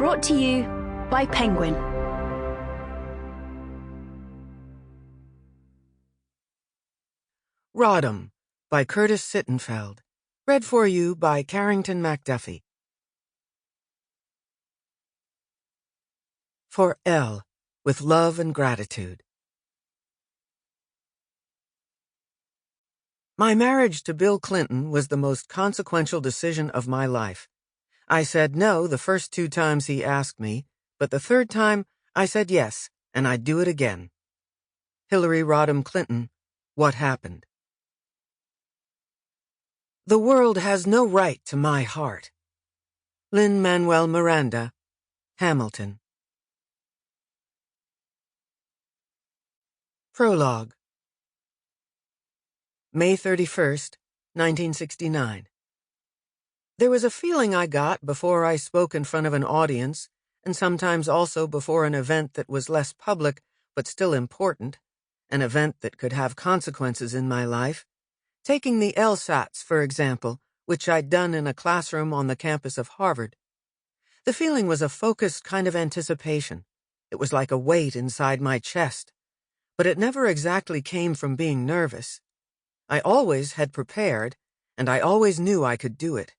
Brought to you by Penguin. Rodham by Curtis Sittenfeld. Read for you by Carrington Macduffie. For L, with love and gratitude. My marriage to Bill Clinton was the most consequential decision of my life. I said no the first 2 times he asked me, but the 3rd time I said yes, and I'd do it again. Hillary Rodham Clinton, What Happened? The world has no right to my heart. Lin-Manuel Miranda, Hamilton. Prologue. May 31st, 1969. There was a feeling I got before I spoke in front of an audience, and sometimes also before an event that was less public but still important, an event that could have consequences in my life. Taking the LSATs, for example, which I'd done in a classroom on the campus of Harvard. The feeling was a focused kind of anticipation. It was like a weight inside my chest. But it never exactly came from being nervous. I always had prepared, and I always knew I could do it.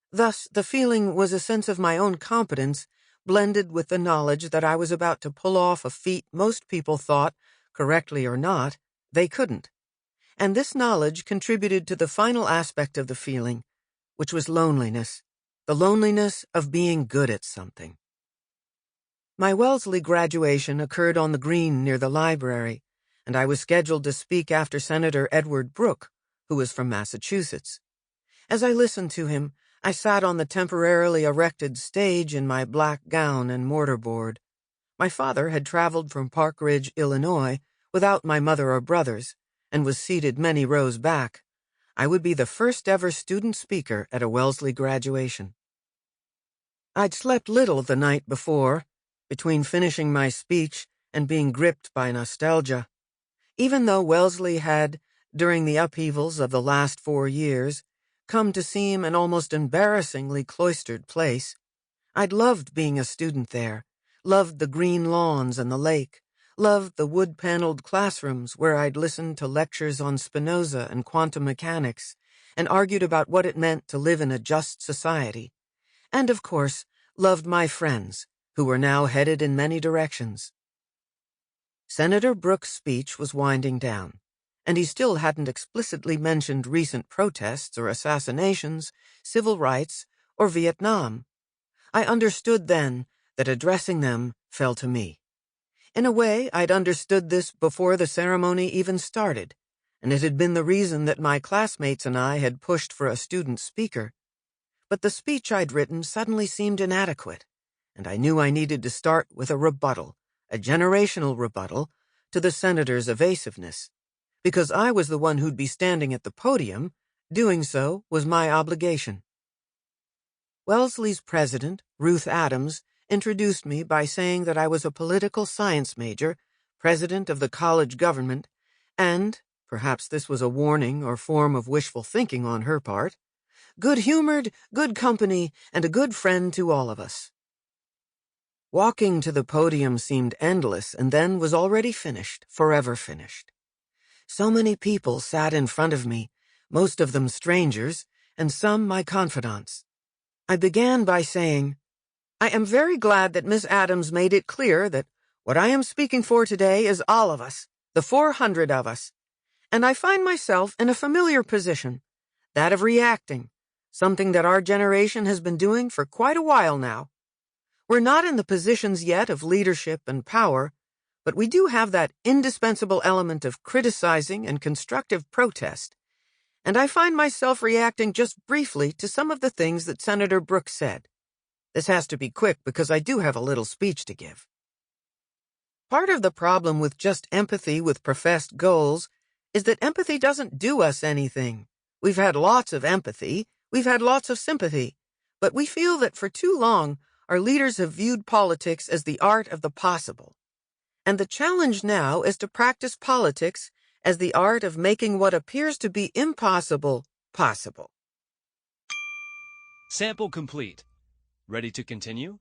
Thus, the feeling was a sense of my own competence, blended with the knowledge that I was about to pull off a feat most people thought, correctly or not, they couldn't. And this knowledge contributed to the final aspect of the feeling, which was loneliness, the loneliness of being good at something. My Wellesley graduation occurred on the green near the library, and I was scheduled to speak after Senator Edward Brooke, who was from Massachusetts. As I listened to him, I sat on the temporarily erected stage in my black gown and mortarboard. My father had traveled from Park Ridge, Illinois, without my mother or brothers, and was seated many rows back. I would be the first ever student speaker at a Wellesley graduation. I'd slept little the night before, between finishing my speech and being gripped by nostalgia. Even though Wellesley had, during the upheavals of the last 4 years, come to seem an almost embarrassingly cloistered place, I'd loved being a student there, loved the green lawns and the lake, loved the wood-paneled classrooms where I'd listened to lectures on Spinoza and quantum mechanics, and argued about what it meant to live in a just society, and, of course, loved my friends, who were now headed in many directions. Senator Brooke's speech was winding down, and he still hadn't explicitly mentioned recent protests or assassinations, civil rights, or Vietnam. I understood then that addressing them fell to me. In a way, I'd understood this before the ceremony even started, and it had been the reason that my classmates and I had pushed for a student speaker. But the speech I'd written suddenly seemed inadequate, and I knew I needed to start with a rebuttal, a generational rebuttal, to the senator's evasiveness. Because I was the one who'd be standing at the podium, doing so was my obligation. Wellesley's president, Ruth Adams, introduced me by saying that I was a political science major, president of the college government, and, perhaps this was a warning or form of wishful thinking on her part, good-humored, good company, and a good friend to all of us. Walking to the podium seemed endless and then was already finished, forever finished. So many people sat in front of me, most of them strangers, and some my confidants. I began by saying, I am very glad that Miss Adams made it clear that what I am speaking for today is all of us, the 400 of us, and I find myself in a familiar position, that of reacting, something that our generation has been doing for quite a while now. We're not in the positions yet of leadership and power, but we do have that indispensable element of criticizing and constructive protest, and I find myself reacting just briefly to some of the things that Senator Brooke said. This has to be quick because I do have a little speech to give. Part of the problem with just empathy with professed goals is that empathy doesn't do us anything. We've had lots of empathy, we've had lots of sympathy, but we feel that for too long our leaders have viewed politics as the art of the possible. And the challenge now is to practice politics as the art of making what appears to be impossible possible. Sample complete. Ready to continue?